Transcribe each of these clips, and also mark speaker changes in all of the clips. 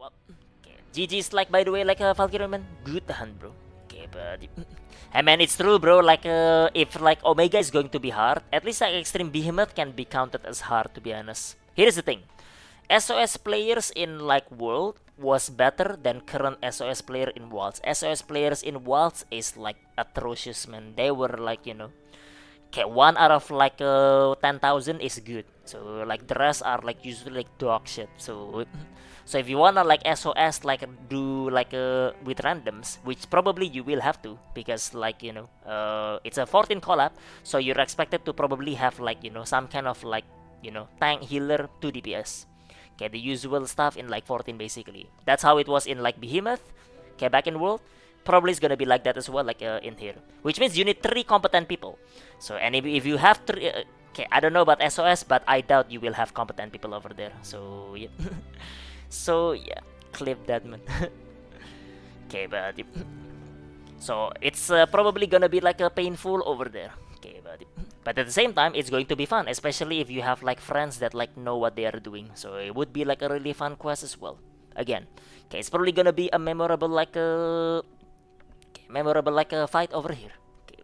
Speaker 1: Well, okay. GG's like, by the way, like Valkyrie man, good hunt, bro. Okay, but I mean it's true, bro. Like if like Omega is going to be hard, at least like Extreme Behemoth can be counted as hard, to be honest. Here's the thing: SOS players in like World was better than current SOS player in Wilds. SOS players in Wilds is like atrocious, man. They were like, you know, okay, 1 out of like 10,000 is good. So like the rest are like usually like dog shit. So if you wanna like SOS like do like with randoms, which probably you will have to, because like, you know, it's a 14 collab, so you're expected to probably have like, you know, some kind of like, you know, tank, healer, 2 DPS. Okay, the usual stuff in like 14 basically. That's how it was in like Behemoth. Okay, back in World, probably it's gonna be like that as well, like in here. Which means you need 3 competent people. So and if you have 3, okay, I don't know about SOS, but I doubt you will have competent people over there. So yeah, so yeah, clip that, man. Okay, but so it's probably gonna be like a painful over there. Okay, but at the same time, it's going to be fun, especially if you have like friends that like know what they are doing. So it would be like a really fun quest as well. Again, okay, it's probably gonna be a memorable like a fight over here. Okay,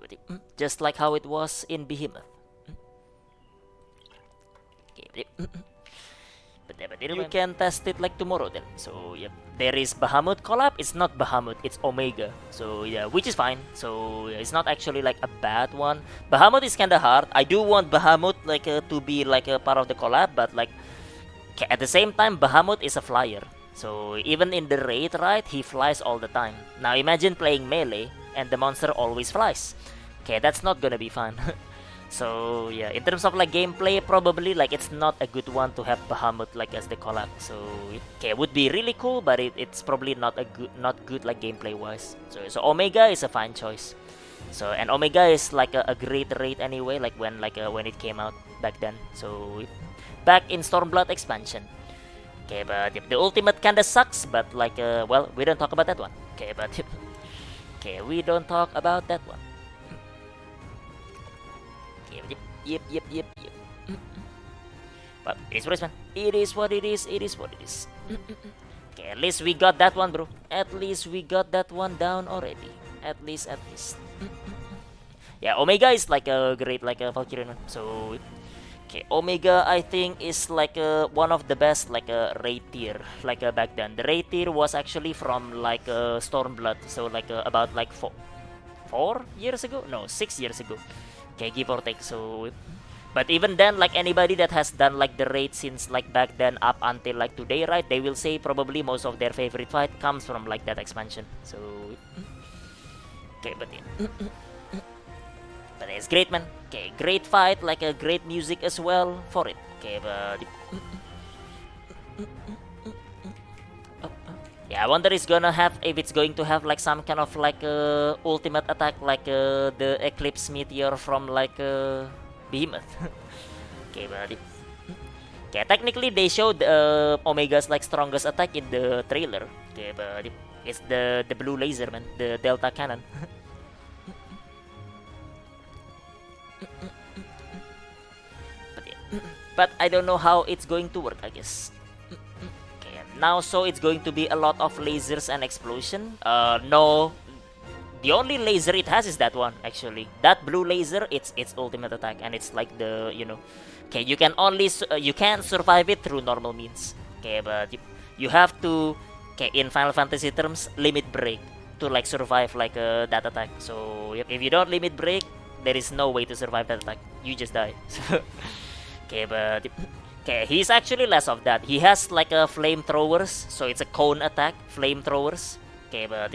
Speaker 1: just like how it was in Behemoth. Okay, but you can test it like tomorrow then. So yep, there is Bahamut collab. It's not Bahamut, it's Omega. So yeah, which is fine. So yeah, it's not actually like a bad one. Bahamut is kinda hard. I do want Bahamut like to be like a part of the collab, but like at the same time, Bahamut is a flyer. So even in the raid, right, he flies all the time. Now imagine playing melee and the monster always flies. Okay, that's not gonna be fun. So yeah, in terms of like gameplay, probably like it's not a good one to have Bahamut like as the collab. So okay, it would be really cool, but it's probably not good like gameplay wise. So Omega is a fine choice. So and Omega is like a great raid anyway, like when it came out back then. So back in Stormblood expansion. Okay, but the ultimate kinda sucks, but like well, we don't talk about that one. Okay, but okay, we don't talk about that one. Yep. But it is what it is, man. It is what it is. It is what it is. Okay, at least we got that one, bro. At least we got that one down already. At least. Yeah, Omega is like a great like a Valkyrie. So, okay, Omega I think is like one of the best like a raid tier like back then. The raid tier was actually from like Stormblood. So like about like 4 years ago? No, 6 years ago. Okay, give or take. So but even then, like anybody that has done like the raid since like back then up until like today, right, they will say probably most of their favorite fight comes from like that expansion. So okay, but yeah. But it's great, man. Okay, great fight, like a great music as well for it. Okay, but yeah, I wonder if it's going to have like some kind of like ultimate attack like the Eclipse Meteor from like Behemoth. Okay, but okay, technically they showed Omega's like strongest attack in the trailer. Okay, but it's the blue laser, man, the Delta Cannon. But I don't know how it's going to work, I guess. Now, so it's going to be a lot of lasers and explosion. No, the only laser it has is that one actually. That blue laser, it's its ultimate attack, and it's like the, you know, okay, you can only you can't survive it through normal means. Okay, but you have to, okay, in Final Fantasy terms, limit break to like survive like that attack. So if you don't limit break, there is no way to survive that attack. You just die. Okay, but okay, he's actually less of that. He has like a flamethrowers, so it's a cone attack, flamethrowers. Okay, but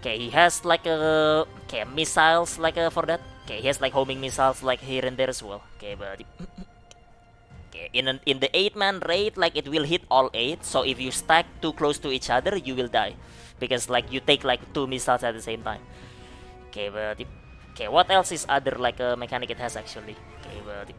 Speaker 1: okay, he has like a missiles like for that. Okay, he has like homing missiles like here and there as well. Okay, but okay, in the 8-man raid, like it will hit all 8. So if you stack too close to each other, you will die because like you take like 2 missiles at the same time. Okay, but okay, what else is other like a mechanic it has actually? Okay, but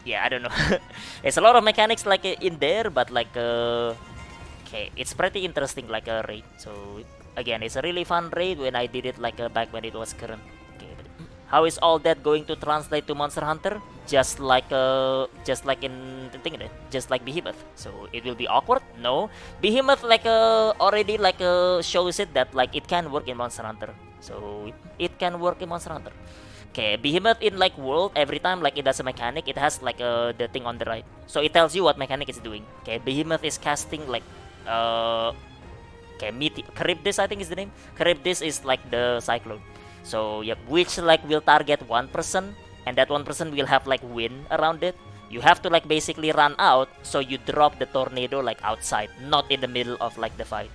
Speaker 1: yeah, I don't know. There's a lot of mechanics like in there, but like okay, it's pretty interesting like a raid. So again, it's a really fun raid when I did it like back when it was current. Okay, but how is all that going to translate to Monster Hunter? just like in the thing, just like Behemoth. So it will be awkward. No, Behemoth like already like shows it that like it can work in Monster Hunter. So it can work in Monster Hunter. Okay, Behemoth in like World, every time like it does a mechanic, it has like the thing on the right, so it tells you what mechanic it's doing. Okay, Behemoth is casting like okay, Charybdis I think is the name. Charybdis is like the cyclone. So yep, which like will target one person, and that one person will have like wind around it. You have to like basically run out, so you drop the tornado like outside, not in the middle of like the fight.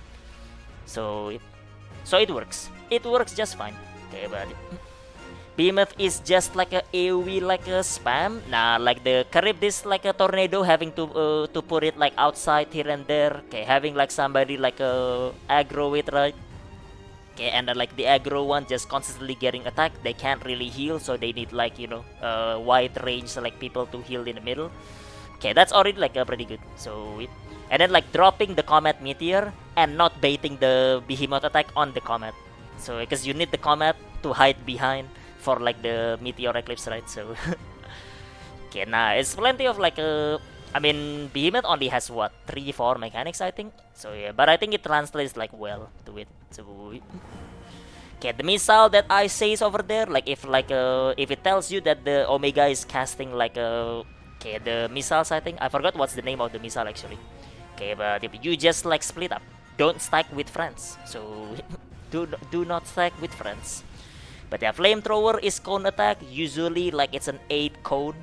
Speaker 1: So it works. It works just fine. Okay, but Behemoth is just like a AoE like a spam. Nah, like the Charybdis like a tornado, having to put it like outside here and there. Okay, having like somebody like aggro it, right? Okay, and then like the aggro one just constantly getting attacked. They can't really heal, so they need like wide range like people to heal in the middle. Okay, that's already like pretty good. So and then like dropping the Comet Meteor and not baiting the Behemoth attack on the Comet. So because you need the Comet to hide behind for like the Meteor Eclipse, right? So okay, nah, it's plenty of like I mean, Behemoth only has what, 3-4 mechanics I think. So yeah, but I think it translates like well to it. So okay, the missile that I say is over there, like if it tells you that the Omega is casting like okay, the missiles, I think I forgot what's the name of the missile actually. Okay, but if you just like split up, don't stack with friends. So do not stack with friends. But the flamethrower is cone attack. Usually like it's an 8 cone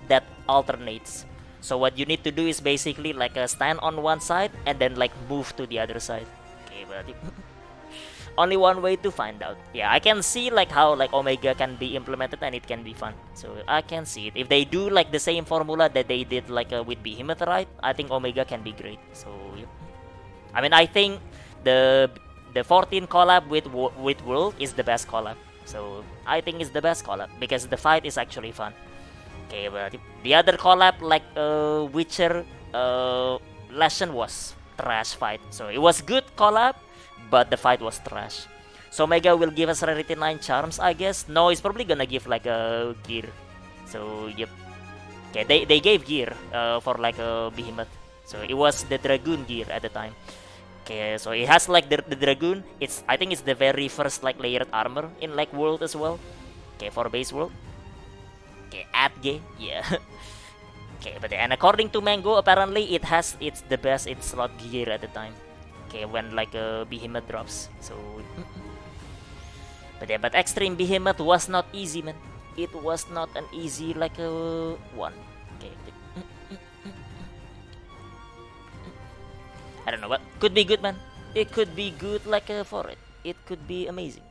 Speaker 1: that alternates. So what you need to do is basically like stand on one side and then like move to the other side. Okay, but only one way to find out. Yeah, I can see like how like Omega can be implemented and it can be fun. So I can see it. If they do like the same formula that they did like with Behemoth, right? I think Omega can be great. So yeah. I mean, I think the 14 collab with World is the best collab. So I think it's the best collab because the fight is actually fun. Okay, but the other collab like Witcher Lesson was trash fight. So it was good collab, but the fight was trash. So Mega will give us rarity 9 charms, I guess. No, it's probably gonna give like a gear. So yep. Okay, they gave gear for like a Behemoth. So it was the Dragoon gear at the time. Okay, so it has like the Dragoon. I think it's the very first like layered armor in like World as well. Okay, for base World. Okay, at game, yeah. Okay, but and according to Mango, apparently it's the best in slot gear at the time. Okay, when like a Behemoth drops. So but yeah, but Extreme Behemoth was not easy, man. It was not an easy like a one. Okay. I don't know, but could be good, man. It could be good like for it. It could be amazing.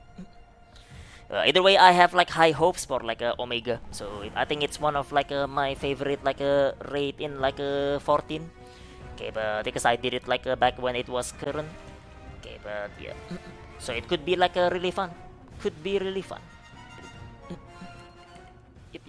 Speaker 1: Either way, I have like high hopes for like Omega. So I think it's one of like my favorite like raid in like 14. Okay, but because I did it like back when it was current. Okay, but yeah. So it could be like really fun. Could be really fun. Yep.